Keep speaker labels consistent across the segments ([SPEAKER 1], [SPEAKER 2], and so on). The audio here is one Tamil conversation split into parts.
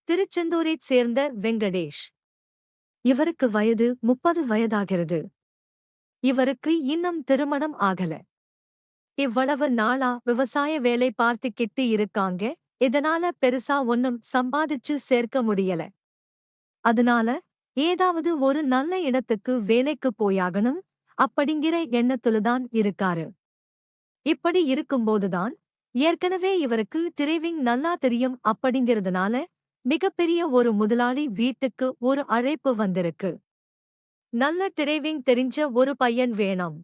[SPEAKER 1] திருச்செந்தூரைச் சேர்ந்த வெங்கடேஷ். இவருக்கு வயது 30 வயதாகிறது. இவருக்கு இன்னும் திருமணம் ஆகல. இவ்வளவு நாளா விவசாய வேலை பார்த்துக்கிட்டு இருக்காங்க. இதனால பெருசா ஒண்ணும் சம்பாதிச்சு சேர்க்க முடியல. அதனால ஏதாவது ஒரு நல்ல இடத்துக்கு வேலைக்கு போயாகணும் அப்படிங்கிற எண்ணத்துலதான் இருக்காரு. இப்படி இருக்கும்போதுதான் ஏற்கனவே இவருக்கு டிரைவிங் நல்லா தெரியும் அப்படிங்கிறதுனால மிகப்பெரிய ஒரு முதலாளி வீட்டுக்கு ஒரு அழைப்பு வந்திருக்கு. நல்ல டிரைவிங் தெரிஞ்ச ஒரு பையன் வேணும்.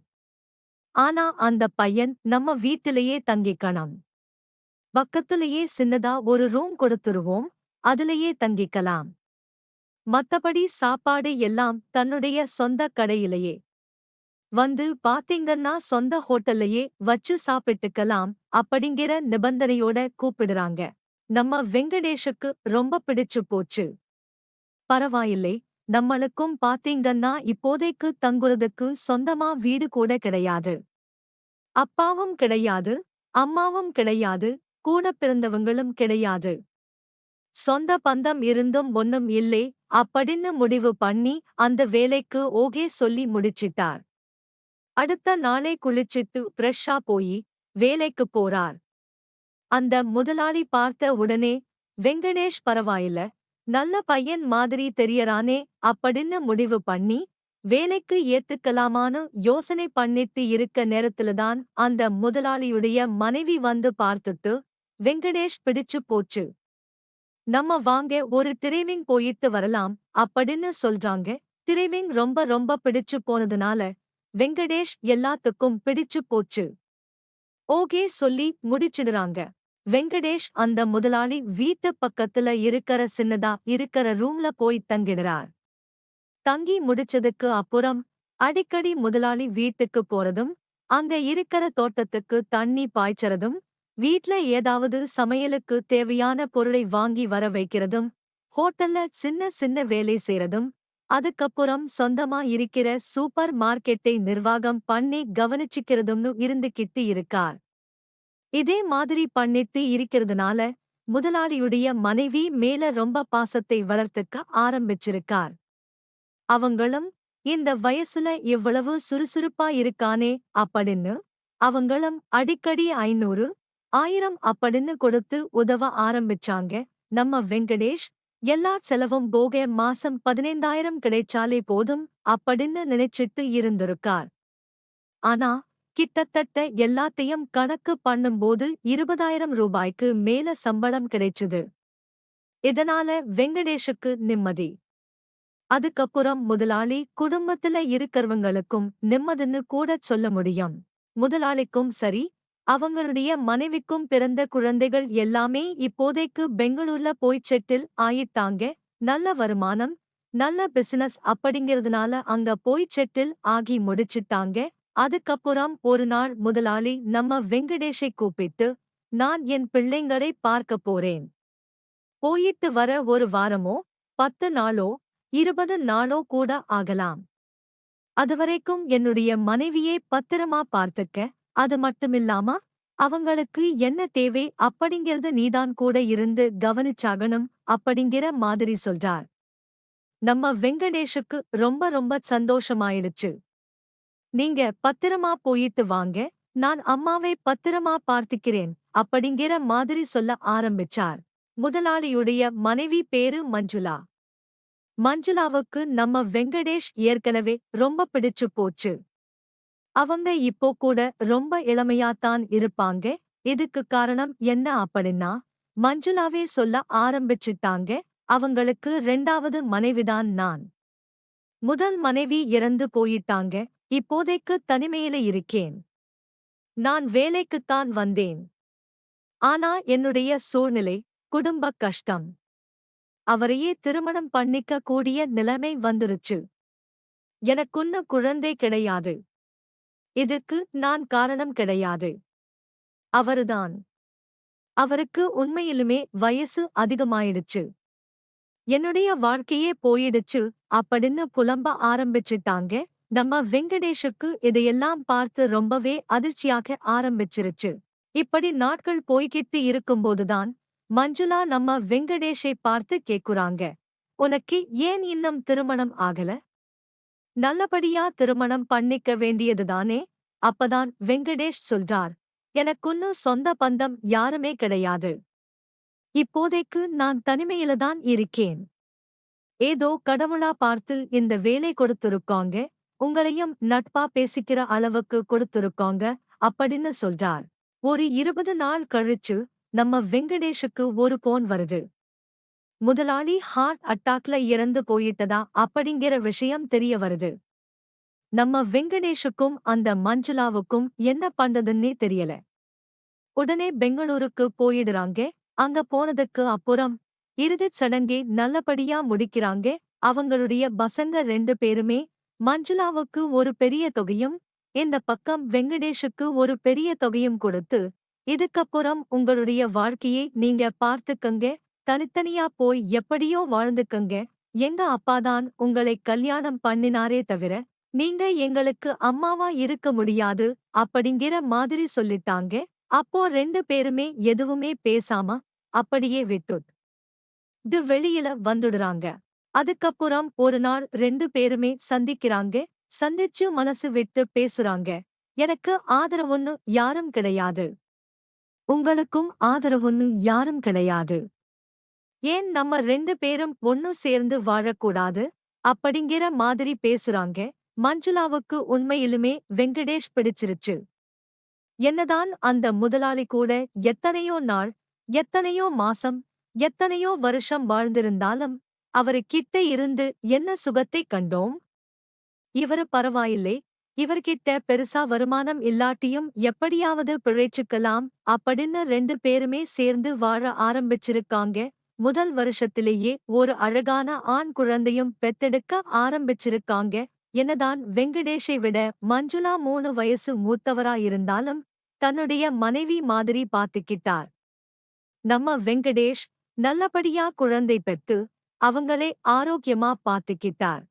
[SPEAKER 1] ஆனா அந்த பையன் நம்ம வீட்டிலேயே தங்கிக்கணும். பக்கத்திலேயே சின்னதா ஒரு ரூம் கொடுத்துருவோம், அதிலேயே தங்கிக்கலாம். மத்தபடி சாப்பாடு எல்லாம் தன்னுடைய சொந்த கடையிலேயே. வந்து பாத்தீங்கன்னா சொந்த ஹோட்டல்லையே வச்சு சாப்பிட்டுக்கலாம் அப்படிங்கிற நிபந்தனையோட கூப்பிடுறாங்க. நம்ம வெங்கடேஷுக்கு ரொம்ப பிடிச்சு போச்சு. பரவாயில்லை, நம்மளுக்கும் பாத்தீங்கன்னா இப்போதைக்கு தங்குறதுக்கு சொந்தமா வீடு கூட கிடையாது. அப்பாவும் கிடையாது, அம்மாவும் கிடையாது, கூட பிறந்தவங்களும் கிடையாது. சொந்த பந்தம் இருந்தும் ஒண்ணும் இல்லை அப்படின்னு முடிவு பண்ணி அந்த வேலைக்கு ஓகே சொல்லி முடிச்சிட்டார். அடுத்த நாளே குளிச்சிட்டு ஃப்ரெஷ்ஷா போயி வேலைக்கு போறார். அந்த முதலாளி பார்த்த உடனே வெங்கடேஷ் பரவாயில்ல, நல்ல பையன் மாதிரி தெரியறானே அப்படின்னு முடிவு பண்ணி வேலைக்கு ஏத்துக்கலாமான்னு யோசனை பண்ணிட்டு இருக்க நேரத்துலதான் அந்த முதலாளியுடைய மனைவி வந்து பார்த்துட்டு வெங்கடேஷ் பிடிச்சு போச்சு. நம்ம வாங்க ஒரு டிரைவிங் போயிட்டு வரலாம் அப்படின்னு சொல்றாங்க. டிரைவிங் ரொம்ப ரொம்ப பிடிச்சு போனதுனால வெங்கடேஷ் எல்லாத்துக்கும் பிடிச்சு போச்சு. ஓகே சொல்லி முடிச்சிடுறாங்க. வெங்கடேஷ் அந்த முதலாளி வீட்டு பக்கத்துல இருக்கற சின்னதா இருக்கற ரூம்ல போய் தங்கிடுறார். தங்கி முடிச்சதுக்கு அப்புறம் அடிக்கடி முதலாளி வீட்டுக்கு போறதும், அங்க இருக்கற தோட்டத்துக்கு தண்ணி பாய்ச்சறதும், வீட்ல ஏதாவது சமையலுக்கு தேவையான பொருளை வாங்கி வர வைக்கிறதும், ஹோட்டல்ல சின்ன சின்ன வேலை செய்றதும், அதுக்கப்புறம் சொந்தமா இருக்கிற சூப்பர் மார்க்கெட்டை நிர்வாகம் பண்ணி கவனிச்சுக்கிறதும்னு இருந்துகிட்டு இருக்கார். இதே மாதிரி பண்ணிட்டு இருக்கிறதுனால முதலாளியுடைய மனைவி மேல ரொம்ப பாசத்தை வளர்த்துக்க ஆரம்பிச்சிருக்கார். அவங்களும் இந்த வயசுல இவ்வளவு சுறுசுறுப்பா இருக்கானே அப்படின்னு அவங்களும் அடிக்கடி 500, 1000 அப்படின்னு கொடுத்து உதவ ஆரம்பிச்சாங்க. நம்ம வெங்கடேஷ் எல்லா செலவும் போக மாசம் 15,000 கிடைச்சாலே போதும் அப்படின்னு நினைச்சிட்டு இருந்திருக்கார். ஆனா கிட்டத்தட்ட எல்லாத்தையும் கணக்கு பண்ணும்போது 20,000 ரூபாய்க்கு மேல சம்பளம் கிடைச்சுது. இதனால வெங்கடேஷுக்கு நிம்மதி. அதுக்கப்புறம் முதலாளி குடும்பத்துல இருக்கறவங்களுக்கும் நிம்மதின்னு கூடச் சொல்ல முடியும். முதலாளிக்கும் சரி, அவங்களுடைய மனைவிக்கும் பிறந்த குழந்தைகள் எல்லாமே இப்போதைக்கு பெங்களூர்ல போய் செட்டில் ஆயிட்டாங்க. நல்ல வருமானம், நல்ல பிசினஸ் அப்படிங்கிறதுனால அங்க போய் செட்டில் ஆகி முடிச்சிட்டாங்க. அதுக்கப்புறம் ஒரு நாள் முதலாளி நம்ம வெங்கடேஷை கூப்பிட்டு, நான் என் பிள்ளைங்களை பார்க்க போறேன். போயிட்டு வர ஒரு வாரமோ 10 நாளோ 20 நாளோ கூட ஆகலாம். அதுவரைக்கும் என்னுடைய மனைவியை பத்திரமா பார்த்துக்க, அது மட்டுமில்லாம அவங்களுக்கு என்ன தேவை அப்படிங்கிறத நீதான் கூட இருந்து கவனிச்சாகணும் அப்படிங்கிற மாதிரி சொல்றார். நம்ம வெங்கடேஷுக்கு ரொம்ப ரொம்ப சந்தோஷமாயிடுச்சு. நீங்க பத்திரமா போயிட்டு வாங்க, நான் அம்மாவை பத்திரமா பார்த்துக்கிறேன் அப்படிங்கிற மாதிரி சொல்ல ஆரம்பிச்சார். முதலாளியுடைய மனைவி பேரு மஞ்சுளா. மஞ்சுளாவுக்கு நம்ம வெங்கடேஷ் ஏற்கனவே ரொம்ப பிடிச்சு போச்சு. அவங்க இப்போ கூட ரொம்ப இளமையாத்தான் இருப்பாங்க. இதுக்கு காரணம் என்ன அப்படின்னா, மஞ்சுளாவே சொல்ல ஆரம்பிச்சிட்டாங்க, அவங்களுக்கு 2வது மனைவிதான் நான். முதல் மனைவி இறந்து போயிட்டாங்க, இப்போதைக்கு தனிமையில இருக்கேன். நான் வேலைக்குத்தான் வந்தேன். ஆனா என்னுடைய சூழ்நிலை, குடும்ப கஷ்டம். அவரையே திருமணம் பண்ணிக்க கூடிய நிலைமை வந்துருச்சு. எனக்குன்னு குழந்தை கிடையாது. இதுக்கு நான் காரணம் கிடையாது. அவருதான். அவருக்கு உண்மையிலுமே வயசு அதிகமாயிடுச்சு. என்னுடைய வாழ்க்கையே போயிடுச்சு அப்படின்னு புலம்ப ஆரம்பிச்சிட்டாங்க. நம்ம வெங்கடேஷுக்கு இதையெல்லாம் பார்த்து ரொம்பவே அதிர்ச்சியாக ஆரம்பிச்சிருச்சு. இப்படி நாட்கள் போய்கிட்டு இருக்கும்போதுதான் மஞ்சுளா நம்ம வெங்கடேஷை பார்த்து கேக்குறாங்க, உனக்கு ஏன் இன்னும் திருமணம் ஆகல? நல்லபடியா திருமணம் பண்ணிக்க வேண்டியதுதானே? அப்பதான் வெங்கடேஷ் சொல்றார், எனக்குன்னும் சொந்த பந்தம் யாருமே கிடையாது. இப்போதைக்கு நான் தனிமையிலதான் இருக்கேன். ஏதோ கடவுளா பார்த்து இந்த வேலை கொடுத்திருக்காங்க, உங்களையும் நட்பா பேசிக்கிற அளவுக்கு கொடுத்திருக்காங்க அப்படின்னு சொல்றார். ஒரு 20 நாள் கழிச்சு நம்ம வெங்கடேஷுக்கு ஒரு போன் வருது. முதலாளி ஹார்ட் அட்டாக்ல இறந்து போயிட்டதா அப்படிங்கிற விஷயம் தெரிய வருது. நம்ம வெங்கடேஷுக்கும் அந்த மஞ்சுளாவுக்கும் என்ன பண்றதுன்னே தெரியல. உடனே பெங்களூருக்கு போயிடுறாங்க. அங்க போனதுக்கு அப்புறம் இறுதிச் சடங்கை நல்லபடியா முடிக்கிறாங்க. அவங்களுடைய பசங்க 2 பேருமே மஞ்சுளாவுக்கு ஒரு பெரிய தொகையும் இந்த பக்கம் வெங்கடேஷுக்கு ஒரு பெரிய தொகையும் கொடுத்து, இதுக்கப்புறம் உங்களுடைய வாழ்க்கையை நீங்க பார்த்துக்கங்க, தனித்தனியா போய் எப்படியோ வாழ்ந்துக்கங்க, எங்க அப்பாதான் உங்களை கல்யாணம் பண்ணினாரே தவிர நீங்க எங்களுக்கு அம்மாவா இருக்க முடியாது அப்படிங்கிற மாதிரி சொல்லிட்டாங்க. அப்போ 2 பேருமே எதுவுமே பேசாம அப்படியே விட்டுட்டு வெளியில வந்துடுறாங்க. அதுக்கப்புறம் ஒரு நாள் 2 பேருமே சந்திக்கிறாங்க. சந்திச்சு மனசு விட்டு பேசுறாங்க. எனக்கு ஆதரவுன்னு யாரும் கிடையாது. உங்களுக்கும் ஆதரவுன்னு யாரும் கிடையாது. ஏன் நம்ம 2 பேரும் ஒன்னு சேர்ந்து வாழக்கூடாது அப்படிங்கிற மாதிரி பேசுறாங்க. மஞ்சுளாவுக்கு உண்மையிலுமே வெங்கடேஷ் பிடிச்சிருச்சு. என்னதான் அந்த முதலாளி கூட எத்தனையோ நாள், எத்தனையோ மாசம், எத்தனையோ வருஷம் வாழ்ந்திருந்தாலும் அவரு கிட்ட இருந்து என்ன சுகத்தை கண்டோம்? இவரு பரவாயில்லை, இவர்கிட்ட பெருசா வருமானம் இல்லாட்டியும் எப்படியாவது பிழைச்சுக்கலாம் அப்படின்னு 2 பேருமே சேர்ந்து வாழ ஆரம்பிச்சிருக்காங்க. முதல் வருஷத்திலேயே ஒரு அழகான ஆண் குழந்தையும் பெத்தெடுக்க ஆரம்பிச்சிருக்காங்க. என்னதான் வெங்கடேஷை விட மஞ்சுளா 3 வயசு மூத்தவராயிருந்தாலும் தன்னுடைய மனைவி மாதிரி பாத்துக்கிட்டார். நம்ம வெங்கடேஷ் நல்லபடியா குழந்தை பெத்து அவங்களே ஆரோக்கியமா பாத்துக்கிட்டார்.